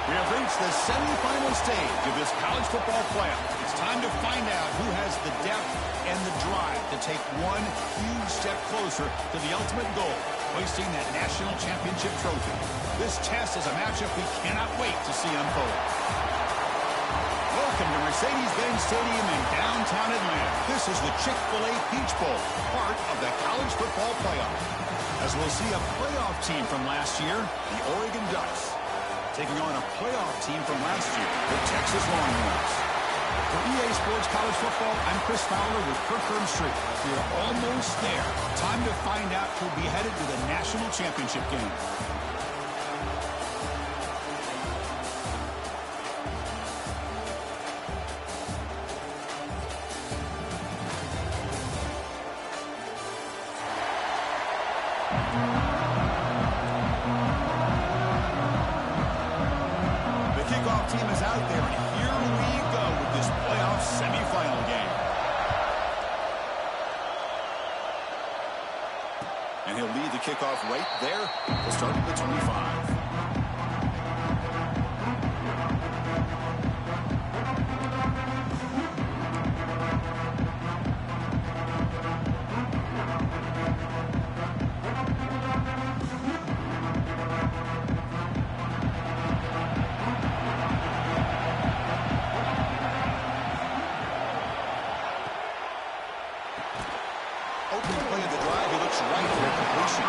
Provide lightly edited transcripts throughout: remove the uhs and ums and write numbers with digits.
We have reached the semifinal stage of this college football playoff. It's time to find out who has the depth and the drive to take one huge step closer to the ultimate goal, hoisting that national championship trophy. This test is a matchup we cannot wait to see unfold. Welcome to Mercedes-Benz Stadium in downtown Atlanta. This is the Chick-fil-A Peach Bowl, part of the college football playoff. As we'll see a playoff team from last year, the Oregon Ducks, taking on a playoff team from last year, the Texas Longhorns. For EA Sports College Football, I'm Chris Fowler with Kirk Herbstreit. We're almost there. Time to find out who'll be headed to the national championship game. Team is out there, and here we go with this playoff semifinal game. And he'll lead the kickoff right there. We'll start at the 25. Opening play of the drive, he looks right for completion.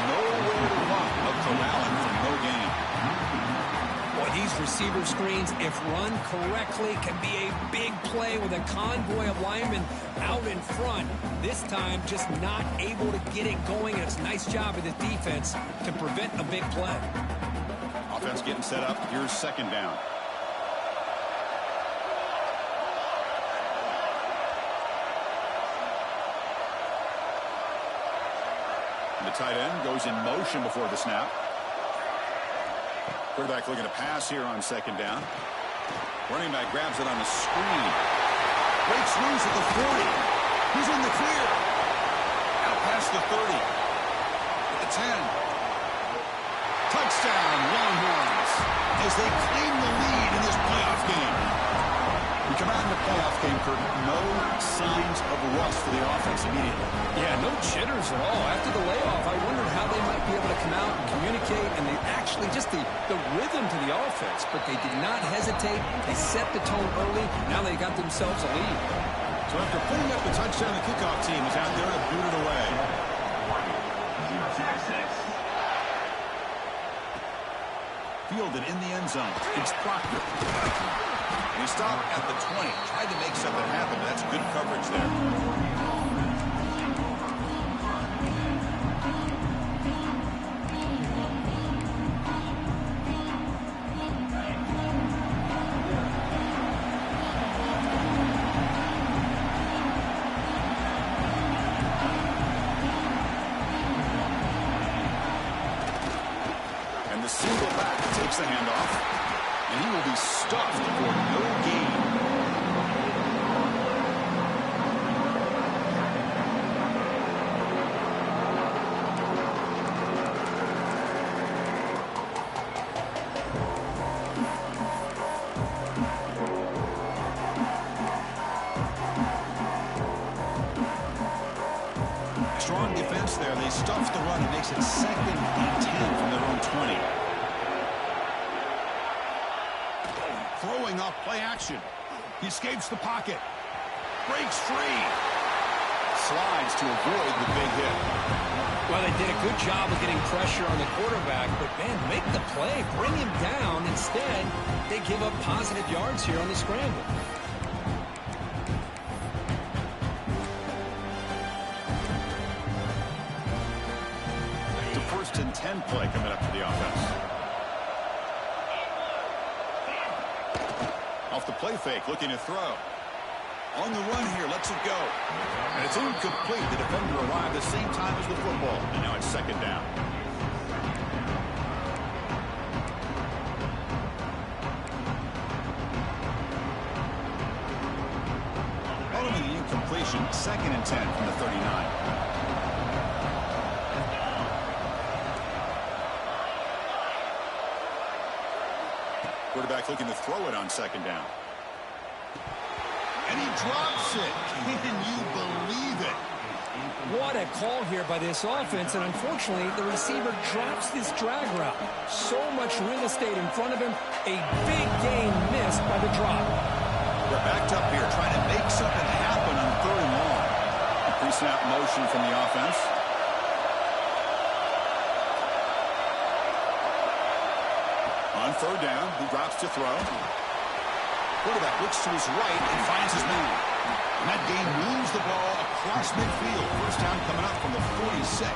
Nowhere to run, but corralling for no gain. Well, these receiver screens, if run correctly, can be a big play with a convoy of linemen out in front. This time, just not able to get it going, and it's a nice job of the defense to prevent a big play. Offense getting set up. Here's second down. The tight end goes in motion before the snap. Quarterback looking to pass here on second down. Running back grabs it on the screen. Breaks loose at the 40. He's in the clear. Out past the 30. At the 10. Touchdown, Longhorns, as they claim the lead in this playoff game. We come out in the playoff game, Kurt. No signs of rust for the offense immediately. Yeah, no jitters at all. After the layoff, I wondered how they might be able to come out and communicate, and they actually just the rhythm to the offense, but they did not hesitate. They set the tone early. Now they got themselves a lead. So after putting up the touchdown, the kickoff team is out there to boot it away. Fielded in the end zone. It's Proctor. And he stopped at the 20. coverage there. And the single back takes the handoff, and he will be stuffed for no gain. Strong defense there. They stuff the run. It makes it 2nd and 10 from their own 20. Throwing off play action. He escapes the pocket. Breaks free. Slides to avoid the big hit. Well, they did a good job of getting pressure on the quarterback, but, man, make the play. Bring him down. Instead, they give up positive yards here on the scramble. The 1st and 10 play coming up for the offense. Off the play fake, looking to throw. On the run here, lets it go. And it's incomplete. The defender arrived the same time as the football. And now it's 2nd down. Following the incompletion, 2nd and 10 from the 39. Quarterback looking to throw it on 2nd down. And he drops it. Can you believe it? What a call here by this offense, and unfortunately, the receiver drops this drag route. So much real estate in front of him. A big gain missed by the drop. We're backed up here trying to make something happen on 3rd and long. A pre-snap motion from the offense. On 3rd down, he drops to throw. Quarterback looks to his right and finds his man. And that gain moves the ball across midfield. 1st down coming up from the 46.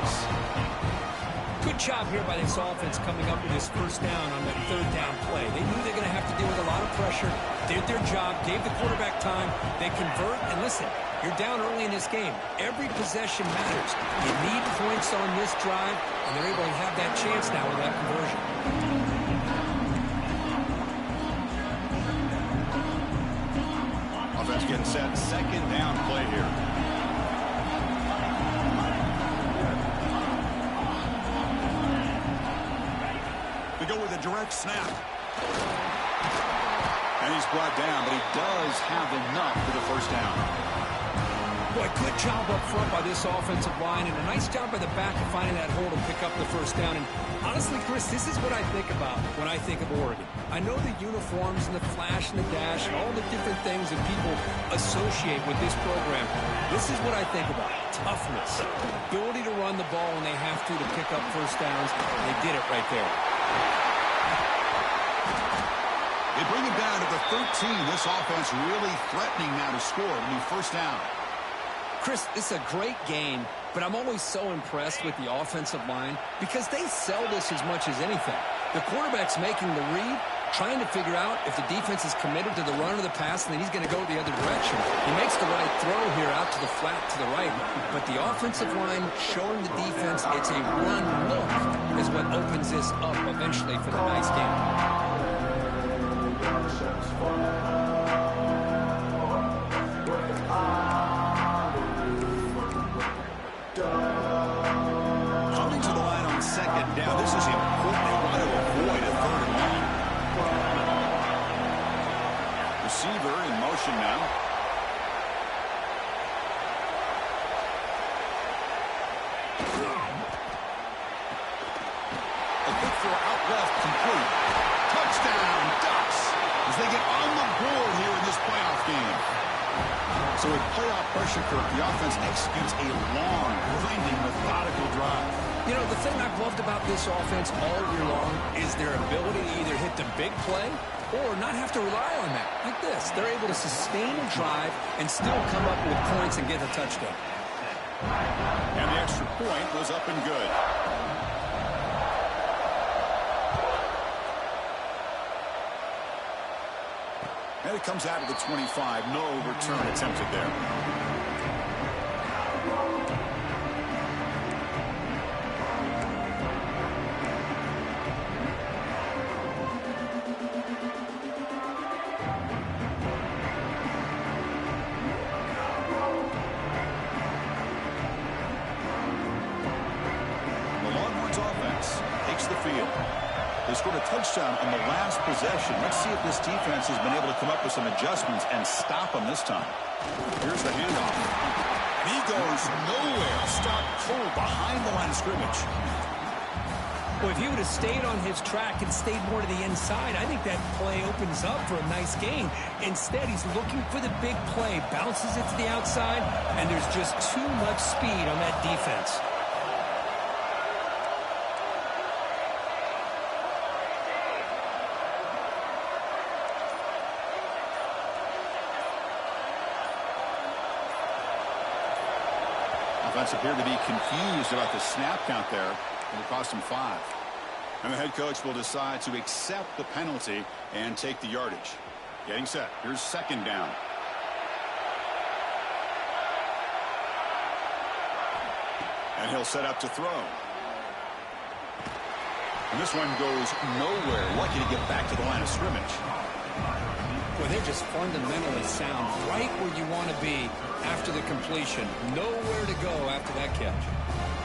Good job here by this offense coming up with this 1st down on that 3rd down play. They knew they were going to have to deal with a lot of pressure, did their job, gave the quarterback time. They convert, and listen, you're down early in this game. Every possession matters. You need points on this drive, and they're able to have that chance now with that conversion. Offense getting set. 2nd down play here. We go with a direct snap. And he's brought down, but he does have enough for the 1st down. Boy, good job up front by this offensive line, and a nice job by the back of finding that hole to pick up the 1st down. And honestly, Chris, this is what I think about when I think of Oregon. I know the uniforms and the flash and the dash and all the different things that people associate with this program. This is what I think about. Toughness. Ability to run the ball when they have to pick up 1st downs. And they did it right there. They bring him down to the 13. This offense really threatening now to score. It'll be 1st down. Chris, this is a great game, but I'm always so impressed with the offensive line because they sell this as much as anything. The quarterback's making the read, trying to figure out if the defense is committed to the run or the pass, and then he's going to go the other direction. He makes the right throw here out to the flat to the right, but the offensive line showing the defense it's a run look is what opens this up eventually for the nice game. Coming to the line on 2nd down. This is important. They want to avoid a 3rd and long. Receiver in motion now. A quick throw out left, complete. Touchdown, Ducks, as they get on the board here in this playoff game. So with playoff pressure, Kirk, the offense executes a long, grinding, methodical drive. You know, the thing I've loved about this offense all year long is their ability to either hit the big play or not have to rely on that. Like this, they're able to sustain a drive and still come up with points and get a touchdown. And the extra point was up and good. And it comes out of the 25. No return attempted there. They scored a touchdown on the last possession. Let's see if this defense has been able to come up with some adjustments and stop them this time. Here's the handoff. And he goes nowhere. Stopped cold behind the line of scrimmage. Well, if he would have stayed on his track and stayed more to the inside, I think that play opens up for a nice gain. Instead, he's looking for the big play, bounces it to the outside, and there's just too much speed on that defense. Offense appeared to be confused about the snap count there, and it cost him 5. And the head coach will decide to accept the penalty and take the yardage. Getting set. Here's second down. And he'll set up to throw. And this one goes nowhere. Lucky to get back to the line of scrimmage. Well, they're just fundamentally sound, right where you want to be after the completion. Nowhere to go after that catch.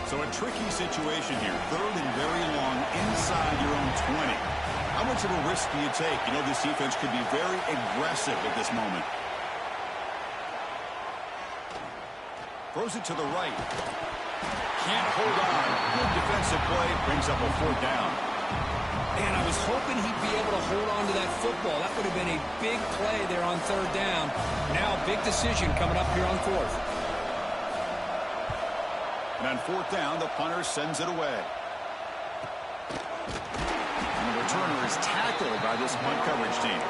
So a tricky situation here. Third and very long inside your own 20. How much of a risk do you take? You know, this defense could be very aggressive at this moment. Throws it to the right. Can't hold on. Good defensive play. Brings up a 4th down. And I was hoping he'd be able to hold on to that football. That would have been a big play there on 3rd down. Now, big decision coming up here on 4th. And on 4th down, the punter sends it away. And the returner is tackled by this punt coverage team.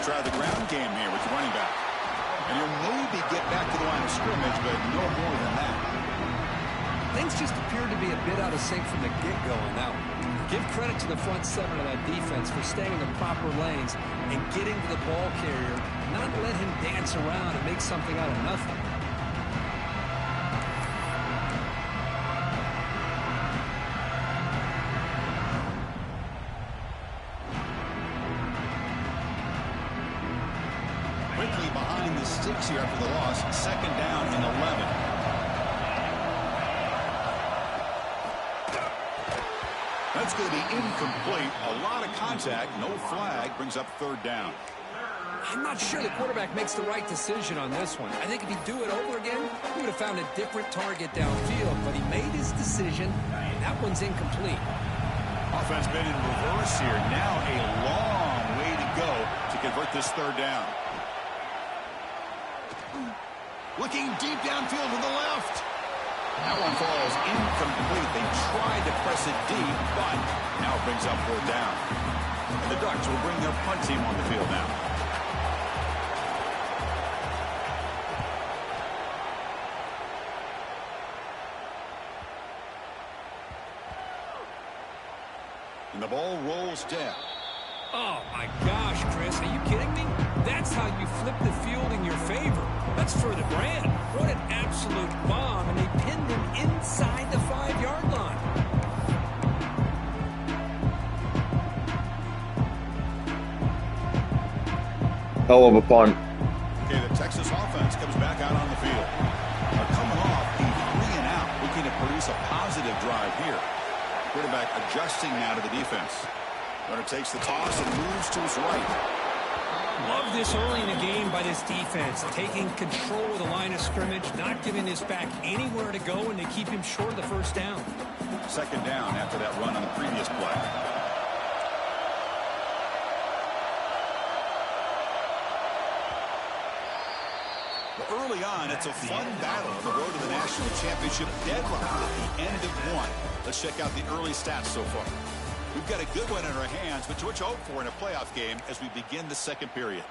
Try the ground game here with the running back. And he'll maybe get back to the line of scrimmage, but no more than that. Things just appeared to be a bit out of sync from the get-go on that one. Give credit to the front 7 of that defense for staying in the proper lanes and getting to the ball carrier, not let him dance around and make something out of nothing. Quickly behind the sticks here after the loss. 2nd down and 11. That's going to be incomplete. A lot of contact. No flag. Brings up 3rd down. I'm not sure the quarterback makes the right decision on this one. I think if he'd do it over again, he would have found a different target downfield. But he made his decision. That one's incomplete. Offense been in reverse here. Now a long way to go to convert this 3rd down. Looking deep downfield to the left. That one falls incomplete. They tried to press it deep, but now it brings up 4th down. And the Ducks will bring their punt team on the field now. And the ball rolls down. Oh, my gosh, Chris. Are you kidding me? That's how you flip the field in your favor. That's for the brand. What an absolute bomb. And they pinned him inside the 5-yard line. Hell of a punt. Okay, the Texas offense comes back out on the field. They're coming off a 3-and-out, looking to produce a positive drive here. Quarterback adjusting now to the defense. Runner takes the toss and moves to his right. Love this early in the game by this defense, taking control of the line of scrimmage, not giving this back anywhere to go, and they keep him short of the first down. Second down after that run on the previous play. Well, early on, it's a fun battle on the road to the national championship deadline at the end of one. Let's check out the early stats so far. We've got a good one in our hands, which we'll hope for in a playoff game as we begin the second period.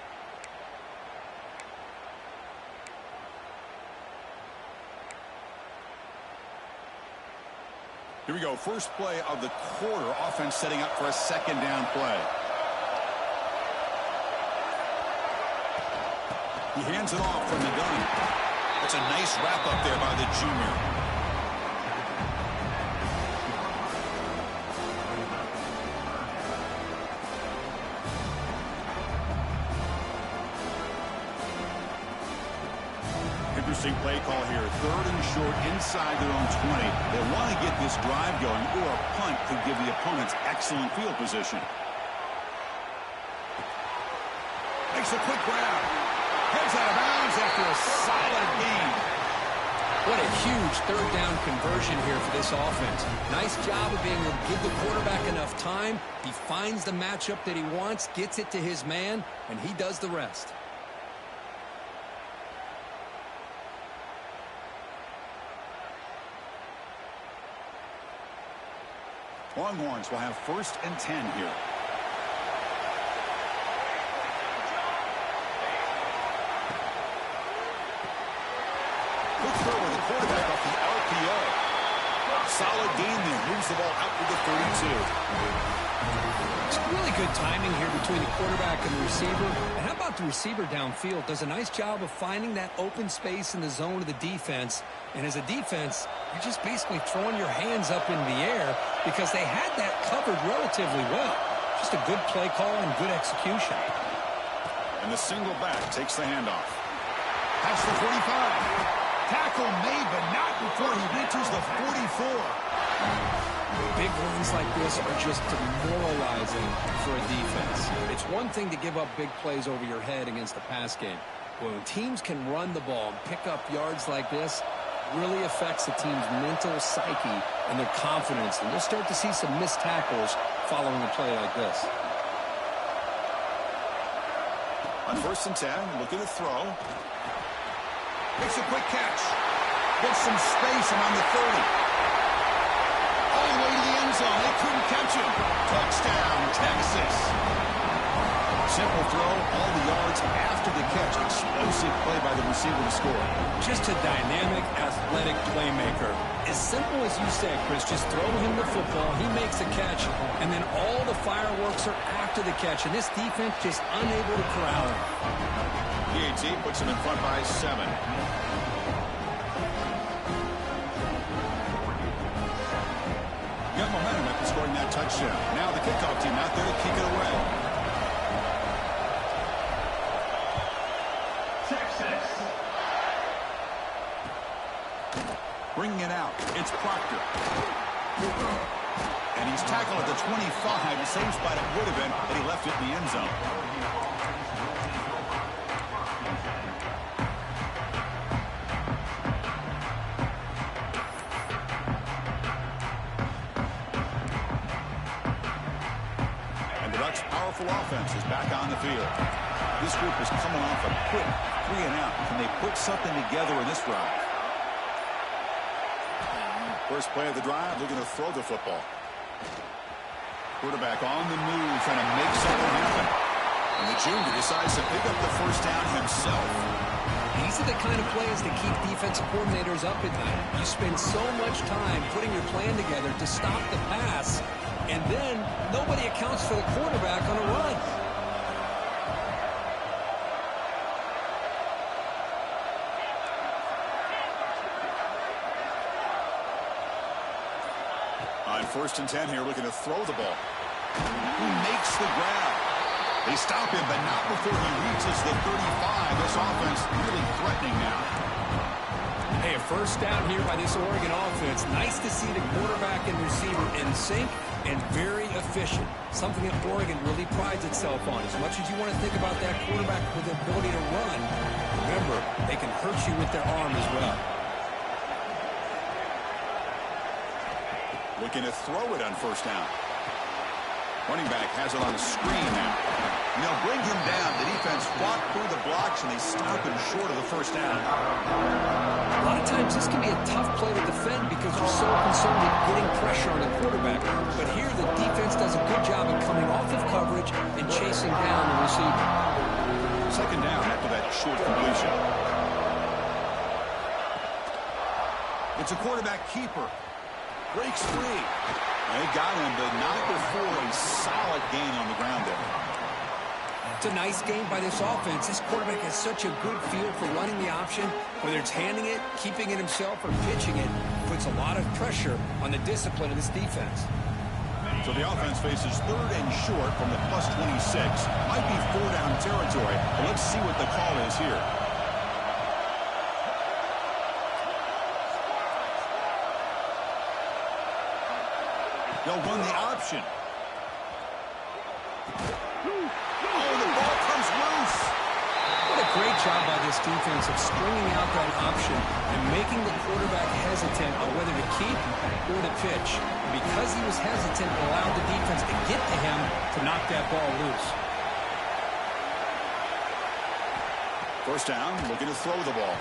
Here we go. First play of the quarter. Offense setting up for a second down play. He hands it off from the gun. That's a nice wrap up there by the junior. Interesting play call here. Third and short inside their own 20. They want to get this drive going, or a punt could give the opponents excellent field position. Makes a quick grab. Heads out of bounds after a solid gain. What a huge third down conversion here for this offense. Nice job of being able to give the quarterback enough time. He finds the matchup that he wants, gets it to his man, and he does the rest. Longhorns will have 1st and 10 here. Good throw with the quarterback off the RPO. Solid gain there. Moves the ball out to the 32. It's really good timing here between the quarterback and the receiver. And how about the receiver downfield? Does a nice job of finding that open space in the zone of the defense. And as a defense, you're just basically throwing your hands up in the air because they had that covered relatively well. Just a good play call and good execution. And the single back takes the handoff. Past the 45. Tackle made, but not before he reaches the 44. Big runs like this are just demoralizing for a defense. It's one thing to give up big plays over your head against the pass game. But when teams can run the ball and pick up yards like this, it really affects the team's mental psyche and their confidence. And you'll start to see some missed tackles following a play like this. On 1st and 10, look at the throw. Makes a quick catch. Gets some space around the 30. All the way to the end zone. They couldn't catch him. Touchdown, Texas. Simple throw, all the yards after the catch. Explosive play by the receiver to score. Just a dynamic, athletic playmaker. As simple as you say, Chris, just throw him the football, he makes a catch, and then all the fireworks are after the catch, and this defense just unable to corral him. PAT puts him in front by 7. Got momentum after scoring that touchdown. Now the kickoff team out there to kick it away. Texas. Bringing it out. It's Proctor. And he's tackled at the 25, the same spot it would have been, but he left it in the end zone. Offense is back on the field. This group is coming off a quick 3-and-out. Can they put something together in this drive? First play of the drive, they're going to throw the football. Quarterback on the move, trying to make something happen. And the junior decides to pick up the first down himself. These are the kind of plays that keep defensive coordinators up at night. You spend so much time putting your plan together to stop the pass, and then nobody accounts for the quarterback on a run. On 1st and 10 here, looking to throw the ball. He makes the grab. They stop him, but not before he reaches the 35. This offense really threatening now. Hey, a first down here by this Oregon offense. Nice to see the quarterback and receiver in sync and very efficient, something that Oregon really prides itself on. As much as you want to think about that quarterback with the ability to run, remember, they can hurt you with their arm as well. Looking to throw it on first down. Running back has it on a screen now. And they'll bring him down. The defense fought through the blocks, and they stop him short of the first down. A lot of times this can be a tough play to defend because you're so concerned with getting pressure on the quarterback. But here the defense does a good job of coming off of coverage and chasing down the receiver. Second down after that short completion. It's a quarterback keeper. Breaks free. They got him, but not before a solid gain on the ground there. It's a nice game by this offense. This quarterback has such a good feel for running the option. Whether it's handing it, keeping it himself, or pitching it, puts a lot of pressure on the discipline of this defense. So the offense faces third and short from the +26. Might be four-down territory, but let's see what the call is here. They'll run the option. Oh, the ball comes loose. What a great job by this defense of stringing out that option and making the quarterback hesitant on whether to keep or to pitch. And because he was hesitant, it allowed the defense to get to him to knock that ball loose. First down, looking to throw the ball.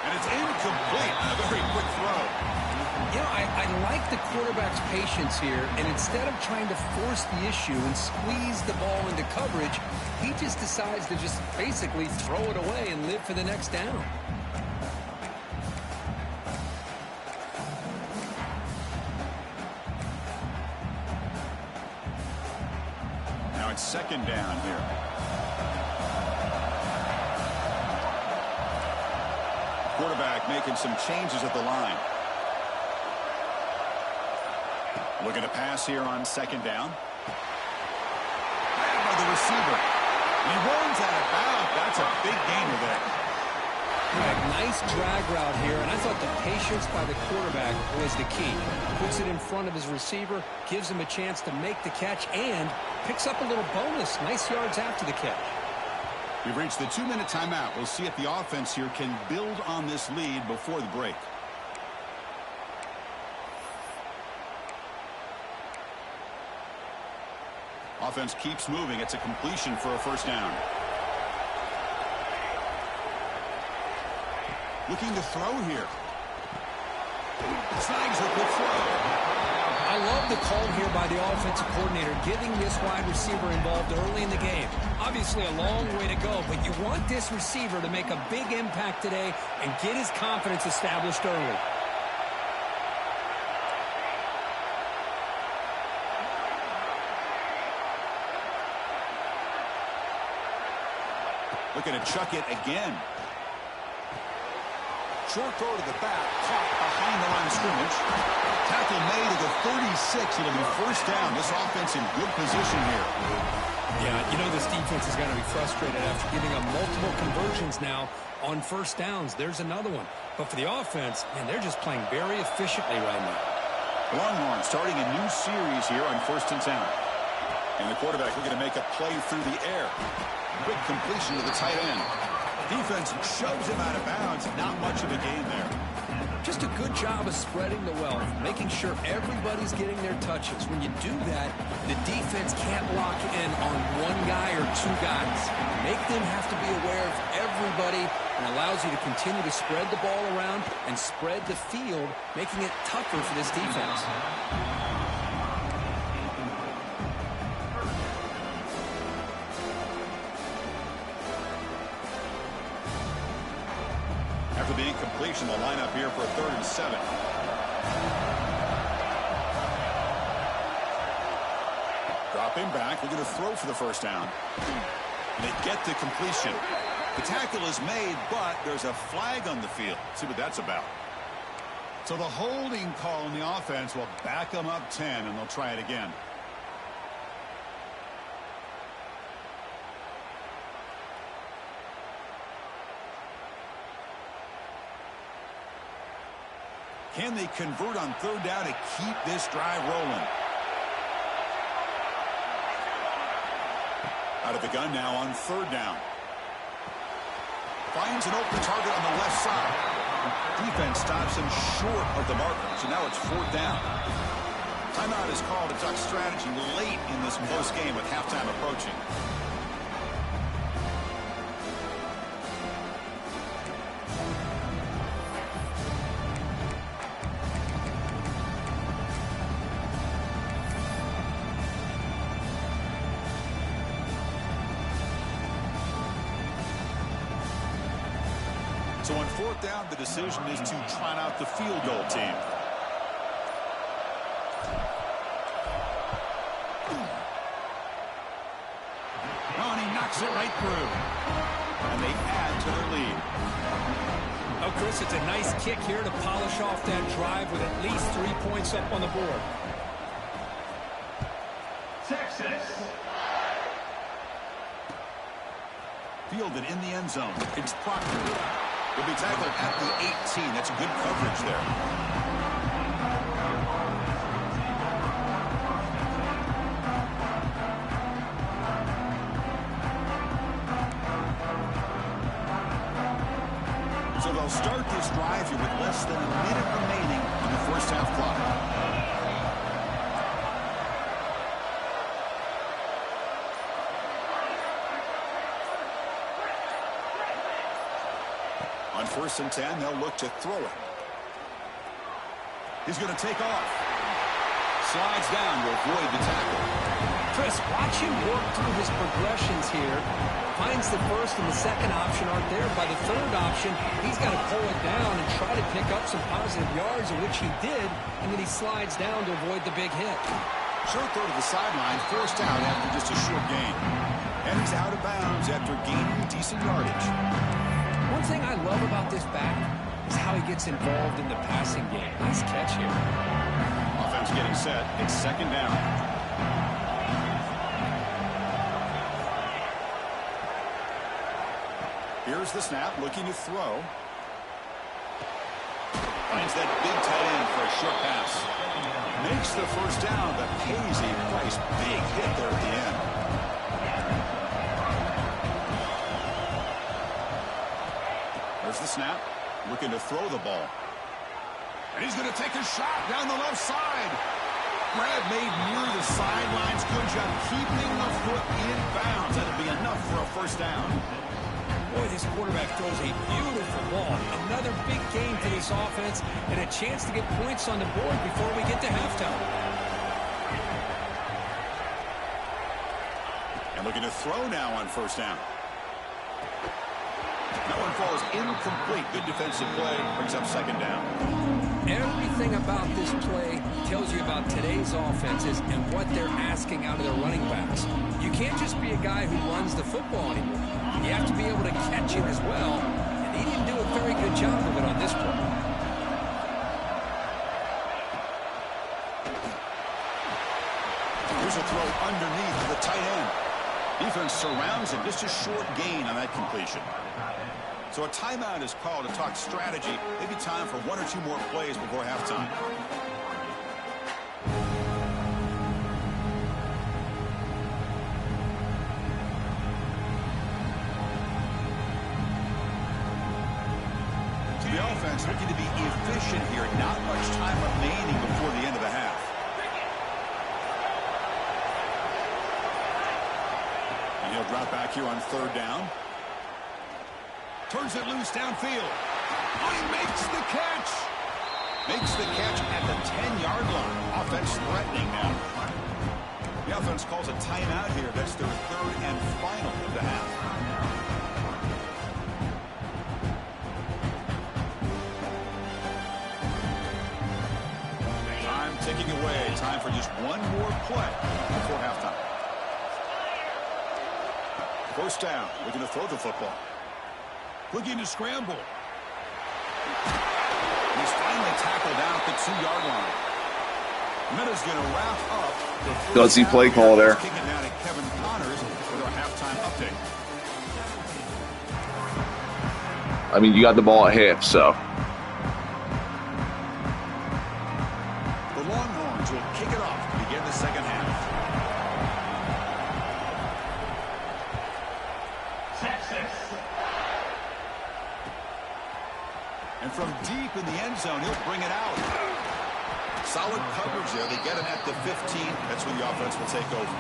And it's incomplete. A very quick throw. You know, I like the quarterback's patience here, and instead of trying to force the issue and squeeze the ball into coverage, he just decides to just basically throw it away and live for the next down. Now it's second down here. Quarterback making some changes at the line. Looking to pass here on second down. Grabbed by the receiver. He runs out of bounds. That's a big gainer there. Nice drag route here, and I thought the patience by the quarterback was the key. Puts it in front of his receiver, gives him a chance to make the catch, and picks up a little bonus. Nice yards after the catch. We've reached the 2-minute timeout. We'll see if the offense here can build on this lead before the break. Offense keeps moving. It's a completion for a first down. Looking to throw here. Snags a quick throw. I love the call here by the offensive coordinator, getting this wide receiver involved early in the game. Obviously a long way to go, but you want this receiver to make a big impact today and get his confidence established early. Looking to chuck it again. Short throw to the back, caught behind the line of scrimmage. Tackle made at the 36. It'll be first down. This offense in good position here. Yeah, you know this defense is going to be frustrated after giving up multiple conversions now on first downs. There's another one. But for the offense, man, they're just playing very efficiently right now. Longhorn starting a new series here on 1st and 10. And the quarterback looking to make a play through the air. Quick completion to the tight end. Defense shoves him out of bounds. Not much of a gain there. Just a good job of spreading the wealth, making sure everybody's getting their touches. When you do that, the defense can't lock in on one guy or two guys. Make them have to be aware of everybody, and allows you to continue to spread the ball around and spread the field, making it tougher for this defense. After the incompletion, the lineup here for a 3rd and 7. Dropping back, looking to throw for the first down. And they get the completion. The tackle is made, but there's a flag on the field. Let's see what that's about. So the holding call on the offense will back them up 10, and they'll try it again. Can they convert on 3rd down to keep this drive rolling? Out of the gun now on third down. Finds an open target on the left side. Defense stops him short of the marker, so now it's fourth down. Timeout is called. A Duck strategy late in this close game with halftime approaching. So on fourth down, the decision is to trot out the field goal team. Oh, and he knocks it right through. And they add to their lead. Oh, Chris, it's a nice kick here to polish off that drive with at least 3 points up on the board. Texas. Fielded in the end zone. It's Proctor. Will be tackled at the 18. That's good coverage there. So they'll start this drive here with less than a minute remaining on the first half clock. On 1st and 10, they'll look to throw it. He's going to take off. Slides down to avoid the tackle. Chris, watch him work through his progressions here. Finds the first and the second option aren't there. By the third option, he's got to pull it down and try to pick up some positive yards, which he did, and then he slides down to avoid the big hit. Short throw to the sideline, forced out after just a short gain. And he's out of bounds after gaining decent yardage. One thing I love about this back is how he gets involved in the passing game. Nice catch here. Offense getting set. It's second down. Here's the snap, looking to throw. Finds that big tight end for a short pass. Makes the first down, but pays a price. Big hit there at the end. There's the snap, looking to throw the ball. And he's going to take a shot down the left side. Grab made near the sidelines. Good job keeping the foot in bounds. That'll be enough for a first down. Boy, this quarterback throws a beautiful ball. Another big game for this offense and a chance to get points on the board before we get to halftime. And looking to throw now on first down. That one falls incomplete. Good defensive play. Brings up second down. Everything about this play tells you about today's offenses and what they're asking out of their running backs. You can't just be a guy who runs the football anymore. You have to be able to catch it as well, and he didn't do a very good job of it on this play. Here's a throw underneath the tight end. Defense surrounds him. Just a short gain on that completion. So a timeout is called to talk strategy. Maybe time for one or two more plays before halftime. So the offense looking to be efficient here. Not much time remaining before the end of the half. And he'll drop back here on third down. Turns it loose downfield. Oh, he makes the catch. Makes the catch at the 10-yard line. Offense threatening now. The offense calls a timeout here. That's their third and final of the half. Time ticking away. Time for just one more play before halftime. First down. Looking to throw the football. Looking to scramble. He's finally tackled down at the 2-yard line. Minna's going to wrap up. Does he play call there? Kicking down at Kevin Connors with our halftime update. I mean, you got the ball at half, so. The Longhorns will kick it off to begin the second half. And from deep in the end zone, he'll bring it out. Solid coverage there. They get him at the 15. That's where the offense will take over.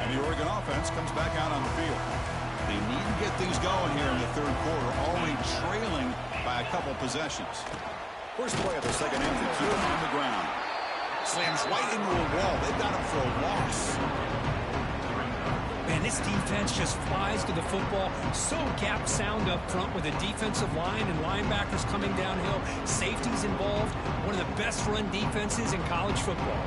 And the Oregon offense comes back out on the field. They need to get things going here in the third quarter, already trailing by a couple possessions. First play of the second half, the Q on the ground. Slams right into a wall. They've got him for a loss. Man, this defense just flies to the football. So gap sound up front with a defensive line and linebackers coming downhill. Safeties involved. One of the best run defenses in college football.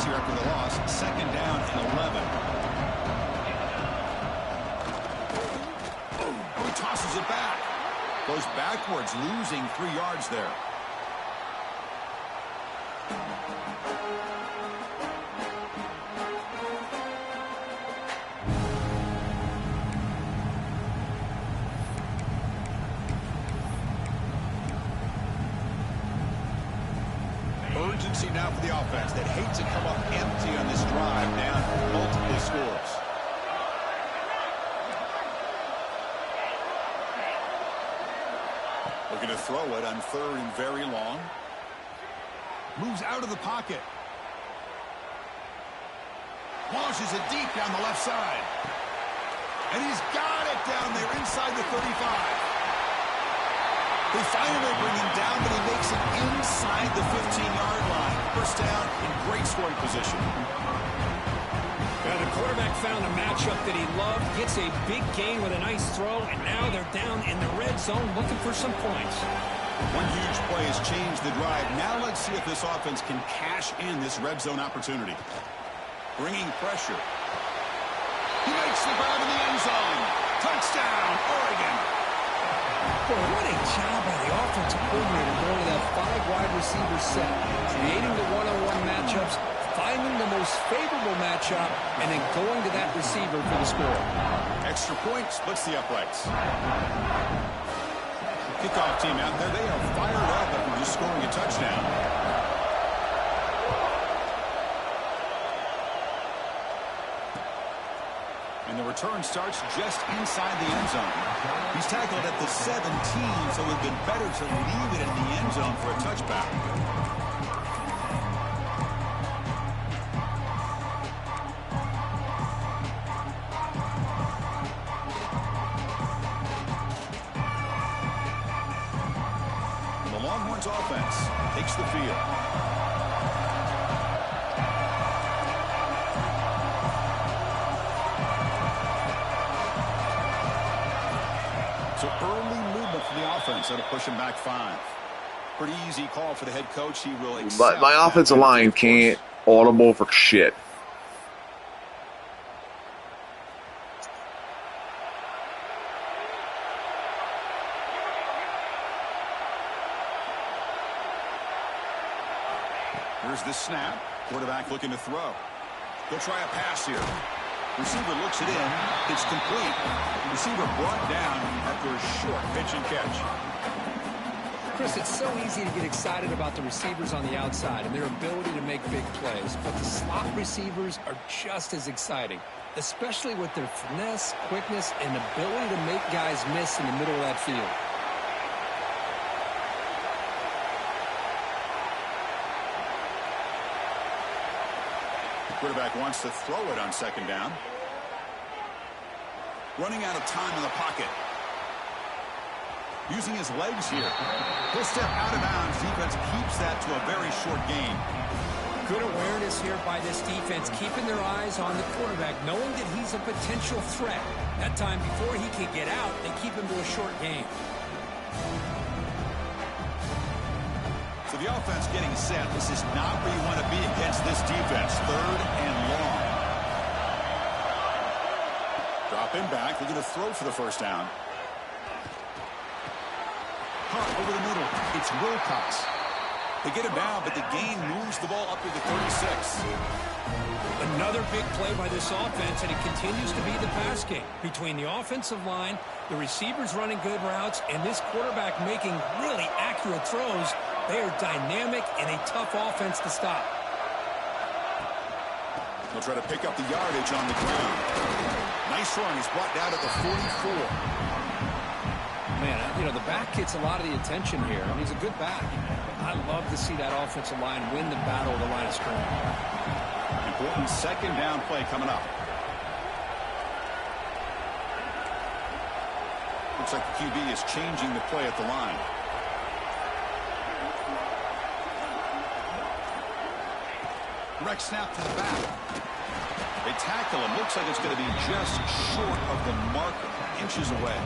Here after the loss, second down and 11. Oh, he tosses it back. Goes backwards, losing 3 yards there. Urgency now for the offense that hates to come up empty on this drive, down multiple scores. Looking to throw it on third and very long. Moves out of the pocket. Launches it deep down the left side. And he's got it down there inside the 35. They finally bring him down, but he makes it inside the 15-yard line. First down in great scoring position. Well, the quarterback found a matchup that he loved, gets a big gain with a nice throw, and now they're down in the red zone looking for some points. One huge play has changed the drive. Now let's see if this offense can cash in this red zone opportunity. Bringing pressure. He makes the grab in the end zone. Touchdown, Oregon. Boy, what a job by the offensive coordinator going to that 5-wide receiver set, creating the one-on-one matchups, finding the most favorable matchup, and then going to that receiver for the score. Extra point splits the uprights. Kickoff team out there, they are fired up after just scoring a touchdown. And the return starts just inside the end zone. He's tackled at the 17, so it would have been better to leave it in the end zone for a touchback. And the Longhorns offense takes the field. So early movement for the offense. That'll push him back 5. Pretty easy call for the head coach. He will accept. But my offensive line can't audible for shit. Here's the snap. Quarterback looking to throw. He'll try a pass here. Receiver looks it in. It's complete. Receiver brought down after a short pitch and catch. Chris, it's so easy to get excited about the receivers on the outside and their ability to make big plays, but the slot receivers are just as exciting, especially with their finesse, quickness, and ability to make guys miss in the middle of that field. Quarterback wants to throw it on second down. Running out of time in the pocket. Using his legs here. He'll step out of bounds. Defense keeps that to a very short gain. Good awareness here by this defense, keeping their eyes on the quarterback, knowing that he's a potential threat. That time before he can get out, they keep him to a short gain. So the offense getting set. This is not where you want to be against this defense. Third and long. Drop him back. Looking to throw for the first down. Caught over the middle. It's Wilcox. They get him down, but the gain moves the ball up to the 36. Another big play by this offense, and it continues to be the pass game. Between the offensive line, the receivers running good routes, and this quarterback making really accurate throws, they are dynamic and a tough offense to stop. He'll try to pick up the yardage on the ground. Nice run. He's brought down at the 44. Man, you know, the back gets a lot of the attention here. I mean, he's a good back. I love to see that offensive line win the battle of the line of scrimmage. Important second down play coming up. Looks like the QB is changing the play at the line. Direct snap to the back. They tackle him. Looks like it's going to be just short of the marker, inches away.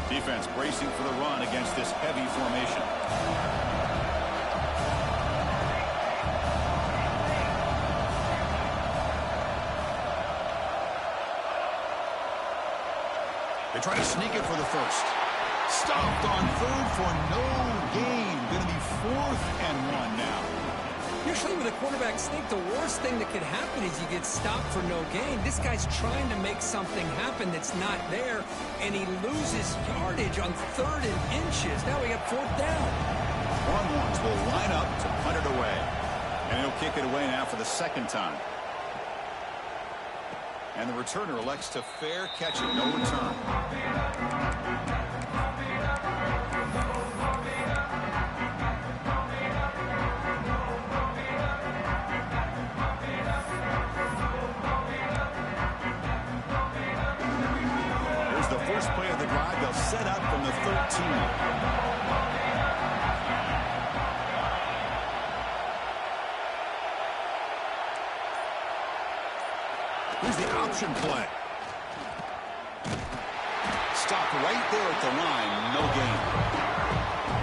Defense bracing for the run against this heavy formation. They try to sneak it for the first. Stopped on third for no gain. Going to be 4th and 1 now. Usually with a quarterback sneak, the worst thing that could happen is you get stopped for no gain. This guy's trying to make something happen that's not there, and he loses yardage on 3rd and inches. Now we got 4th down. Longhorns will line up to punt it away. And he'll kick it away now for the second time. And the returner elects to fair catch it, no return. Here's the first play of the drive. They'll set up from the 13. Here's the option play. Stopped right there at the line. No gain.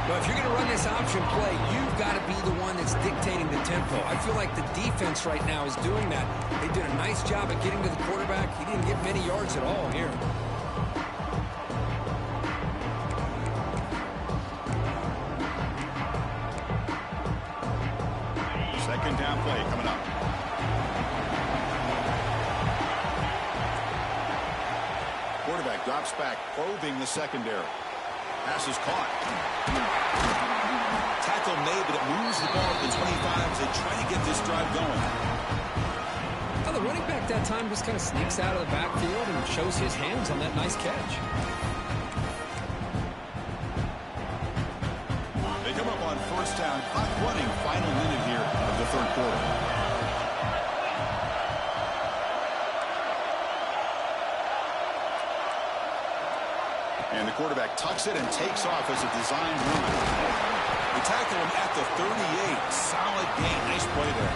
Well, if you're going to run this option play, you've got to be the one that's dictating the tempo. I feel like the defense right now is doing that. They did a nice job of getting to the quarterback. He didn't get many yards at all here. Second down play coming up. Quarterback drops back, probing the secondary. Pass is caught. Tackle made, but it moves the ball to the 25 as they try to get this drive going. Now the running back that time just kind of sneaks out of the backfield and shows his hands on that nice catch. They come up on first down, clock running, final minute here of the third quarter. And the quarterback tucks it and takes off as a designed run. They tackle him at the 38. Solid gain. Nice play there.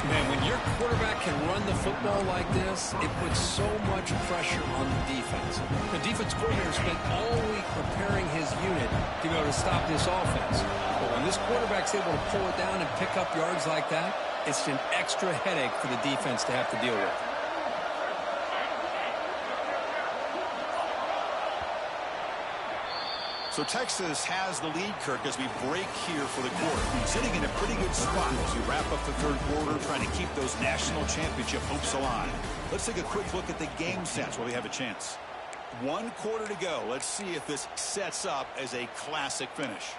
Man, when your quarterback can run the football like this, it puts so much pressure on the defense. The defense coordinator spent all week preparing his unit to be able to stop this offense. But when this quarterback's able to pull it down and pick up yards like that, it's an extra headache for the defense to have to deal with. So Texas has the lead, Kirk, as we break here for the quarter. Sitting in a pretty good spot as we wrap up the third quarter, trying to keep those national championship hopes alive. Let's take a quick look at the game sets where we have a chance. 1 quarter to go. Let's see if this sets up as a classic finish.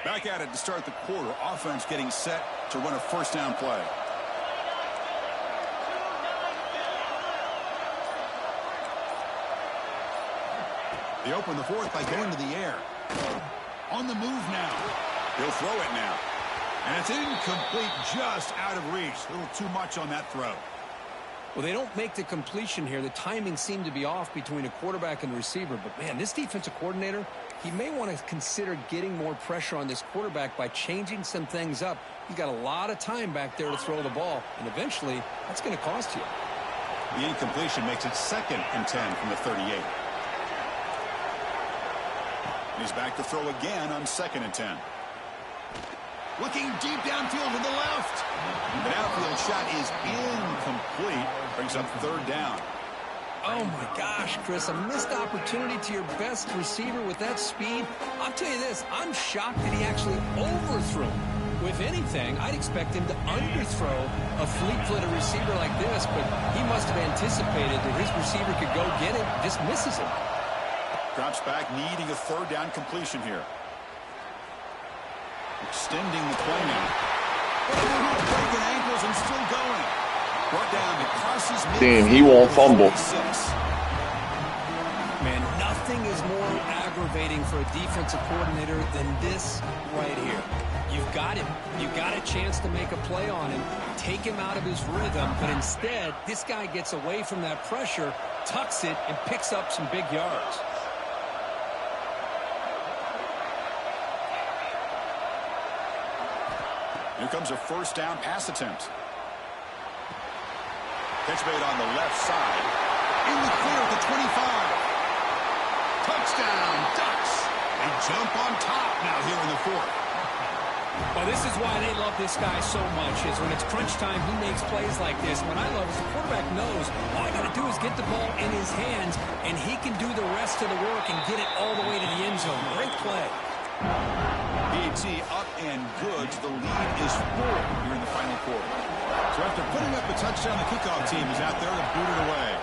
Back at it to start the quarter. Offense getting set to run a first down play. They open the fourth by going to the air. On the move now. He'll throw it now. And it's incomplete, just out of reach. A little too much on that throw. Well, they don't make the completion here. The timing seemed to be off between a quarterback and the receiver. But, man, this defensive coordinator, he may want to consider getting more pressure on this quarterback by changing some things up. He's got a lot of time back there to throw the ball, and eventually that's going to cost you. The incompletion makes it 2nd and 10 from the 38. He's back to throw again on 2nd and 10. Looking deep downfield to the left. An outfield shot is incomplete. Brings up 3rd down. Oh, my gosh, Chris, a missed opportunity to your best receiver with that speed. I'll tell you this, I'm shocked that he actually overthrew him. If anything, I'd expect him to underthrow a fleet-footed receiver like this, but he must have anticipated that his receiver could go get it, just misses him. Drops back, needing a 3rd down completion here. Extending the play now. Breaking ankles and still going. Brought down to crosses mid. Damn, he won't fumble. Man, nothing is more aggravating for a defensive coordinator than this right here. You've got him. You've got a chance to make a play on him, take him out of his rhythm, but instead, this guy gets away from that pressure, tucks it, and picks up some big yards. Here comes a 1st down pass attempt. Catch made on the left side. In the clear at the 25. Touchdown, Ducks. They jump on top now here in the 4th. Well, this is why they love this guy so much, is when it's crunch time, he makes plays like this. What I love is the quarterback knows all I got to do is get the ball in his hands, and he can do the rest of the work and get it all the way to the end zone. Great play. BT up and good. The lead is 4 here in the final quarter. So after putting up a touchdown, the kickoff team is out there to boot it away.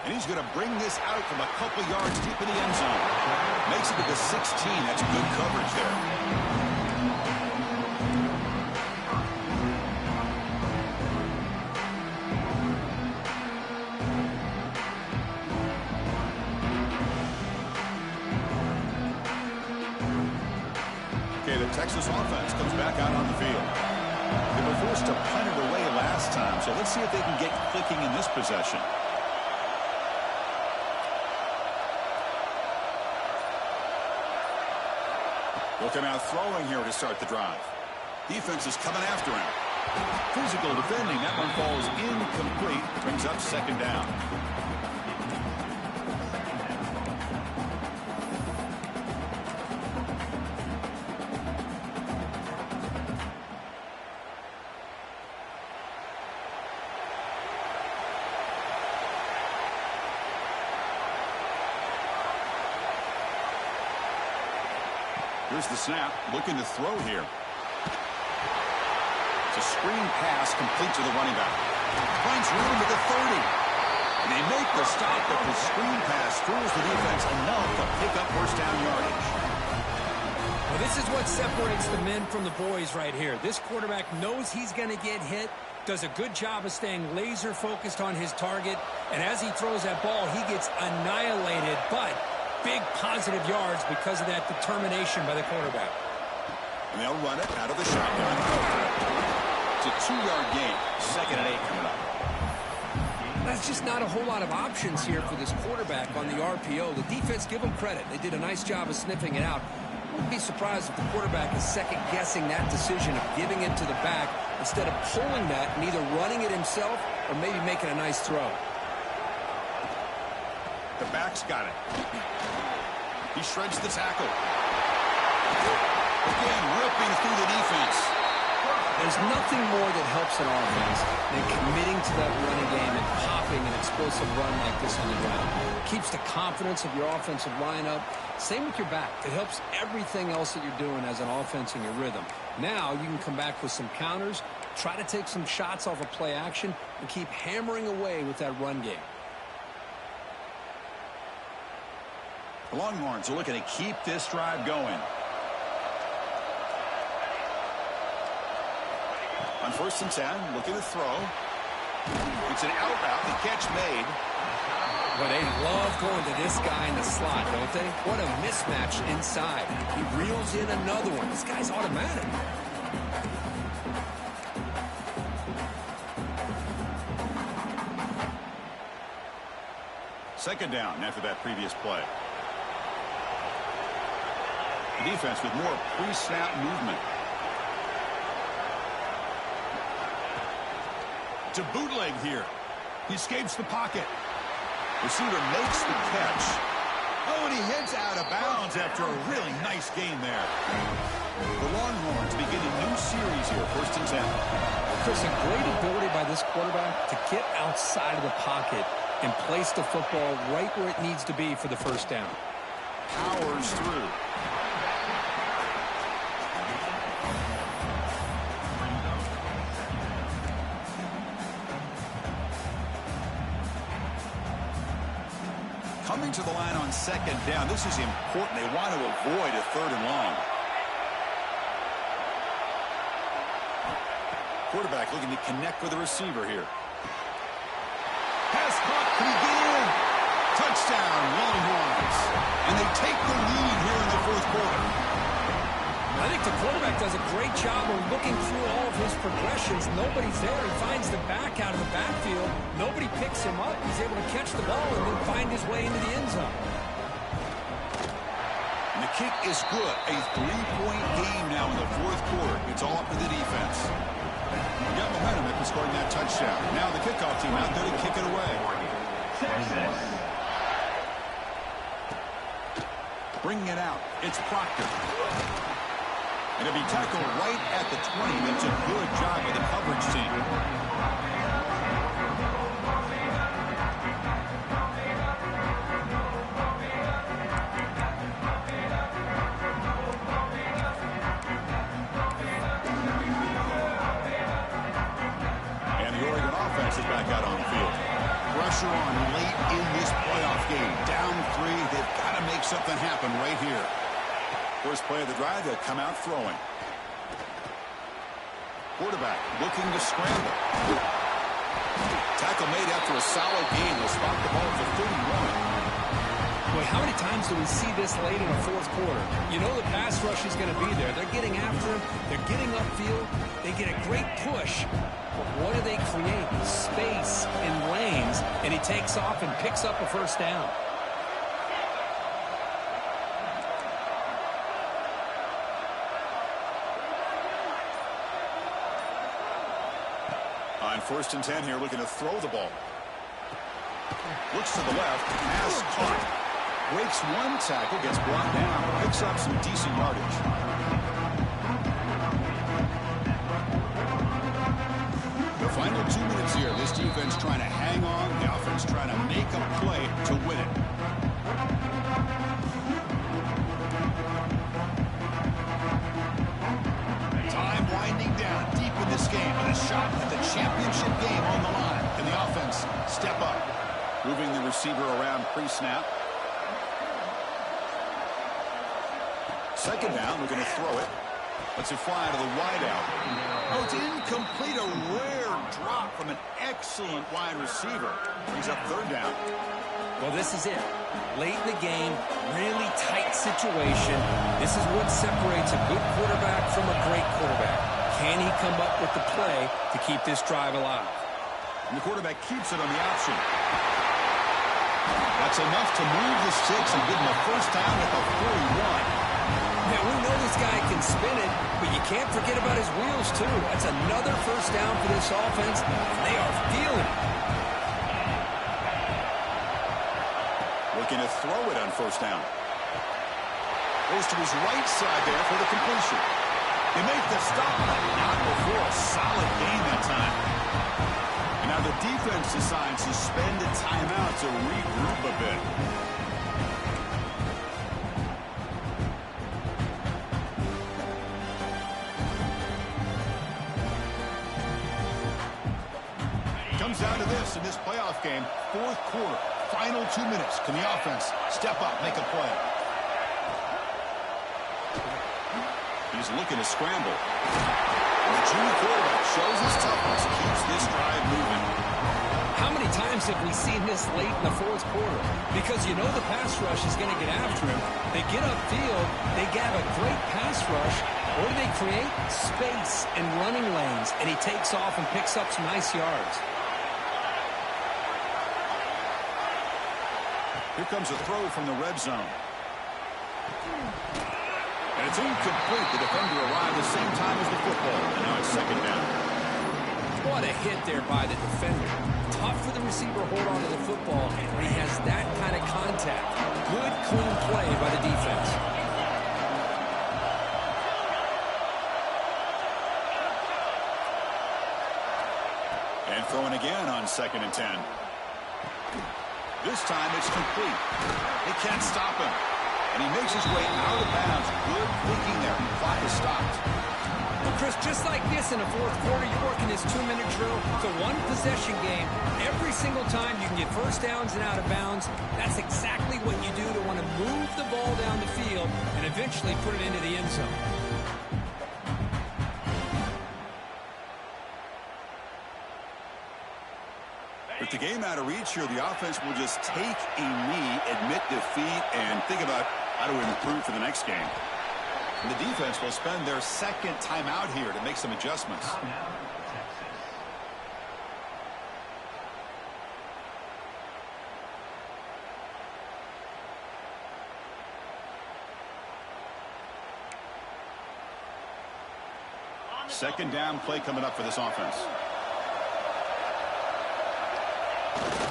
And he's going to bring this out from a couple yards deep in the end zone. Makes it to the 16. That's good coverage there. Okay, the Texas offense comes back out on the field. They were forced to punt it away last time, so let's see if they can get clicking in this possession. Will come out throwing here to start the drive. Defense is coming after him. Physical defending. That one falls incomplete. Brings up 2nd down. Here's the snap, looking to throw here. It's a screen pass complete to the running back. Finds room to the 30. And they make the stop, but the screen pass fools the defense enough to pick up 1st down yardage. Well, this is what separates the men from the boys right here. This quarterback knows he's going to get hit, does a good job of staying laser focused on his target, and as he throws that ball, he gets annihilated, but big positive yards because of that determination by the quarterback. And they'll run it out of the shotgun. It's a 2-yard gain. 2nd and 8 coming up. That's just not a whole lot of options here for this quarterback on the RPO. The defense, give them credit. They did a nice job of sniffing it out. Wouldn't be surprised if the quarterback is second-guessing that decision of giving it to the back instead of pulling that and either running it himself or maybe making a nice throw. The back's got it. He shreds the tackle. Again, ripping through the defense. There's nothing more that helps an offense than committing to that running game and popping an explosive run like this on the ground. It keeps the confidence of your offensive lineup. Same with your back. It helps everything else that you're doing as an offense in your rhythm. Now you can come back with some counters, try to take some shots off of play action, and keep hammering away with that run game. The Longhorns are looking to keep this drive going. On 1st and 10, looking to throw. It's an out route. The catch made. But they love going to this guy in the slot, don't they? What a mismatch inside. He reels in another one. This guy's automatic. Second down after that previous play. The defense with more pre-snap movement. To bootleg here. He escapes the pocket. Receiver makes the catch. Oh, and he hits out of bounds after a really nice game there. The Longhorns beginning new series here, 1st and 10. Chris, a great ability by this quarterback to get outside of the pocket and place the football right where it needs to be for the 1st down. Powers through. Coming to the line on 2nd down. This is important. They want to avoid a 3rd and long. Quarterback looking to connect with the receiver here. Pass caught. Can he get in? Touchdown, Longhorns. And they take the lead here in the 4th quarter. I think the quarterback does a great job of looking through all of his progressions. Nobody's there. He finds the back out of the backfield. Nobody picks him up. He's able to catch the ball and then find his way into the end zone. And the kick is good. A 3-point game now in the 4th quarter. It's all up to the defense. We got momentum after scoring that touchdown. Now the kickoff team out there to kick it away. Bringing it out. It's Proctor. And it'll be tackled right at the 20. That's a good job by the coverage team. And the Oregon offense is back out on the field. Pressure on late in this playoff game. Down 3. They've got to make something happen right here. First play of the drive, they'll come out throwing. Quarterback looking to scramble. Tackle made after a solid game. Will spot the ball at the 31. Boy, how many times do we see this late in the 4th quarter? You know the pass rush is going to be there. They're getting after him. They're getting upfield. They get a great push. But what do they create? Space and lanes. And he takes off and picks up a 1st down. On 1st and 10 here, looking to throw the ball. Looks to the left, pass caught. Breaks one tackle, gets brought down, picks up some decent yardage. The final 2 minutes here, this defense trying to hang on, the offense trying to make a play to win it. Time winding down deep in this game with a shot at the championship game on the line. And the offense step up. Moving the receiver around pre-snap. 2nd down, we're going to throw it. Let's it fly to the wide out. Oh, it's incomplete. A rare drop from an excellent wide receiver. Brings up 3rd down. Well, this is it. Late in the game, really tight situation. This is what separates a good quarterback from a great quarterback. Can he come up with the play to keep this drive alive? And the quarterback keeps it on the option. That's enough to move the sticks and give him a 1st down at the 41. Now, we know this guy can spin it, but you can't forget about his wheels, too. That's another 1st down for this offense. They are feeling it. Looking to throw it on 1st down. Goes to his right side there for the completion. They make the stop, but not before a solid gain that time. And now the defense decides to spend a timeout to regroup a bit. Comes down to this in this playoff game, 4th quarter, final 2 minutes. Can the offense step up, make a play? He's looking to scramble. And the junior quarterback shows his toughness, keeps this drive moving. How many times have we seen this late in the 4th quarter? Because you know the pass rush is going to get after him. They get upfield, they have a great pass rush. What do they create? Space and running lanes. And he takes off and picks up some nice yards. Here comes a throw from the red zone. And it's incomplete. The defender arrived the same time as the football. And now it's 2nd down. What a hit there by the defender. Tough for the receiver to hold on to the football when he has that kind of contact. Good, clean play by the defense. And throwing again on 2nd and 10. This time it's complete. They can't stop him. And he makes his way out of bounds. Good thinking there. Clock is stopped. Well, Chris, just like this in the fourth quarter, you're working this 2-minute drill. It's a one-possession game. Every single time you can get first downs and out of bounds. That's exactly what you do to want to move the ball down the field and eventually put it into the end zone. With the game out of reach here, the offense will just take a knee, admit defeat, and think about how to improve for the next game. And the defense will spend their 2nd timeout here to make some adjustments. Second down play coming up for this offense.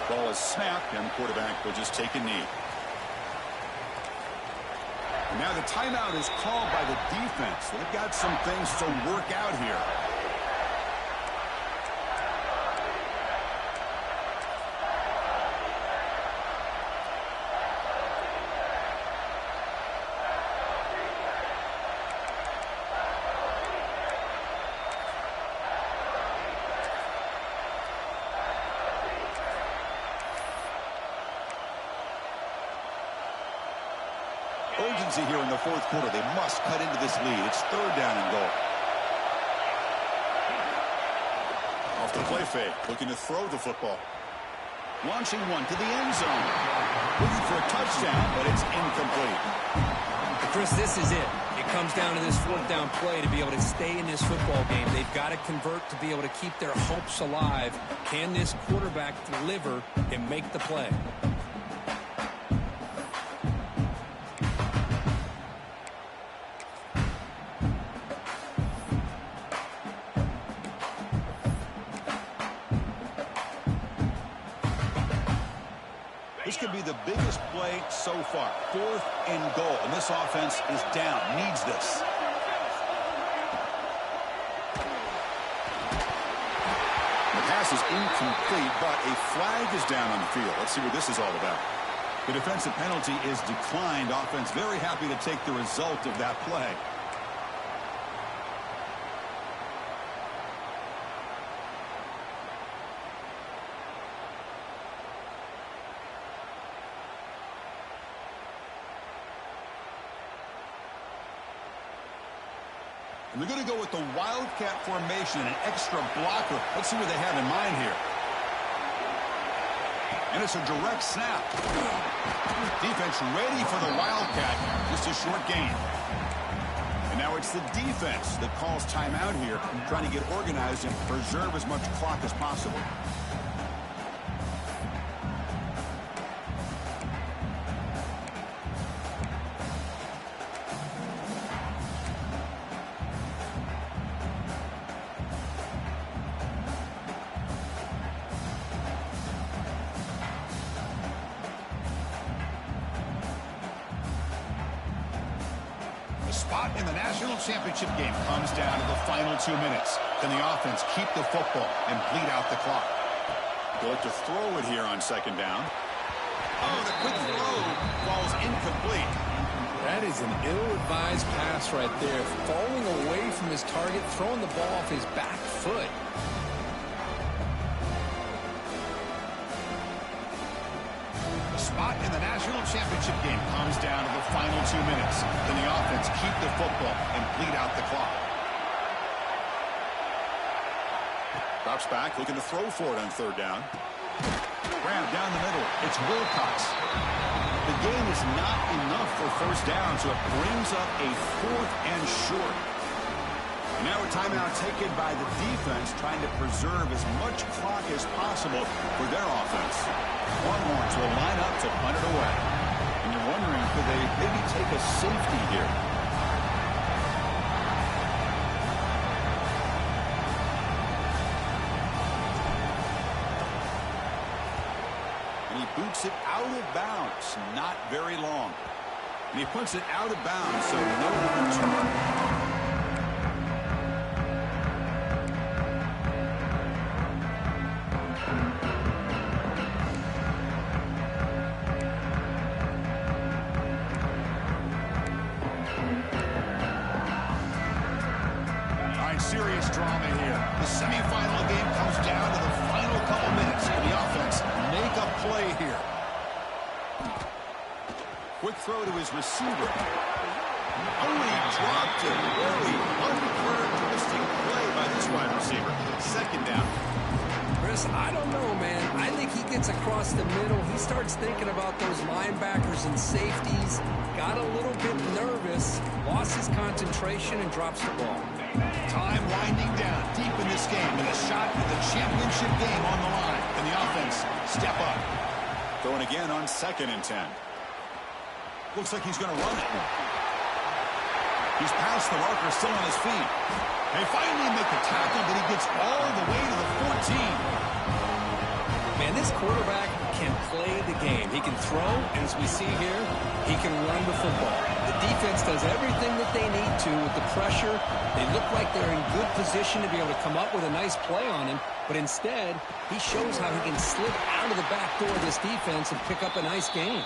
Ball is snapped, and the quarterback will just take a knee. And now the timeout is called by the defense. They've got some things to work out here. Urgency here in the fourth quarter. They must cut into this lead. It's 3rd down and goal. Off the play fake, looking to throw the football. Launching one to the end zone. Looking for a touchdown, but it's incomplete. Chris, this is it. It comes down to this 4th down play to be able to stay in this football game. They've got to convert to be able to keep their hopes alive. Can this quarterback deliver and make the play? This could be the biggest play so far. 4th and goal. And this offense is down. Needs this. The pass is incomplete, but a flag is down on the field. Let's see what this is all about. The defensive penalty is declined. Offense very happy to take the result of that play. And they're going to go with the Wildcat formation and an extra blocker. Let's see what they have in mind here. And it's a direct snap. Defense ready for the Wildcat. Just a short gain. And now it's the defense that calls timeout here, trying to get organized and preserve as much clock as possible. Spot in the national championship game comes down to the final 2 minutes. Can the offense keep the football and bleed out the clock? They'll look to throw it here on 2nd down. Oh, the quick throw falls incomplete. That is an ill-advised pass right there. Falling away from his target, throwing the ball off his back foot. The spot in the national championship game comes down to the final 2 minutes. Can the offense keep the football and bleed out the clock? Drops back, looking to throw for it on 3rd down. Grab down the middle. It's Wilcox. The game is not enough for 1st down, so it brings up a 4th and short. And now a timeout taken by the defense, trying to preserve as much clock as possible for their offense. Longhorns will line up to punt it away. And you're wondering, could they maybe take a safety here? he boots it out of bounds. Not very long. And he puts it out of bounds, so no return. Serious drama here. The semifinal game comes down to the final couple minutes. The offense make a play here. Quick throw to his receiver. Oh, he dropped it. Very uncharacteristic play by this wide receiver. Second down. Chris, I don't know, man. I think he gets across the middle. He starts thinking about those linebackers and safeties. Got a little bit nervous. Lost his concentration and drops the ball. Time winding down deep in this game, and a shot at the championship game on the line. And the offense step up. Throwing again on 2nd and 10. Looks like he's going to run it. He's past the marker, still on his feet. They finally make the tackle, but he gets all the way to the 14. Man, this quarterback can play the game. He can throw, and as we see here, he can run the football. The defense does everything that they need to with the pressure. They look like they're in good position to be able to come up with a nice play on him, but instead, he shows how he can slip out of the back door of this defense and pick up a nice gain.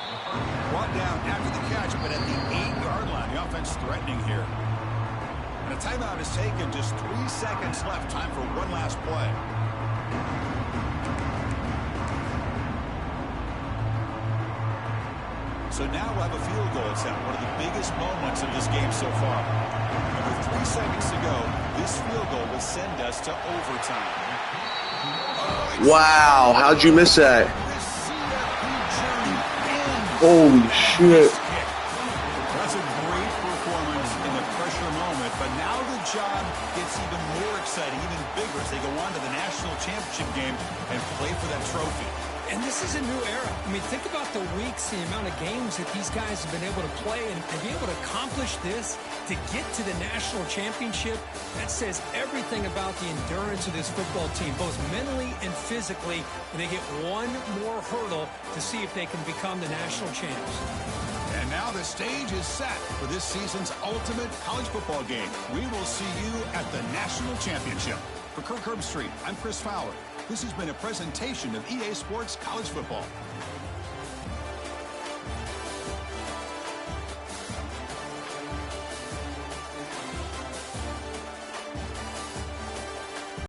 Brought down after the catch, but at the 8-yard line, the offense threatening here. And a timeout is taken. Just 3 seconds left. Time for one last play. So now we'll have a field goal attempt, one of the biggest moments of this game so far. And with 3 seconds to go, this field goal will send us to overtime. Wow, how'd you miss that? Holy shit. That's a great performance in the pressure moment, but now the job gets even more exciting, even bigger as they go on to the national championship game and play for that trophy. And this is a new era. I mean, think about the weeks, the amount of games that these guys have been able to play, and to be able to accomplish this, to get to the national championship, that says everything about the endurance of this football team, both mentally and physically, and they get one more hurdle to see if they can become the national champs. And now the stage is set for this season's ultimate college football game. We will see you at the national championship. For Kirk Herbstreit, I'm Chris Fowler. This has been a presentation of EA Sports College Football.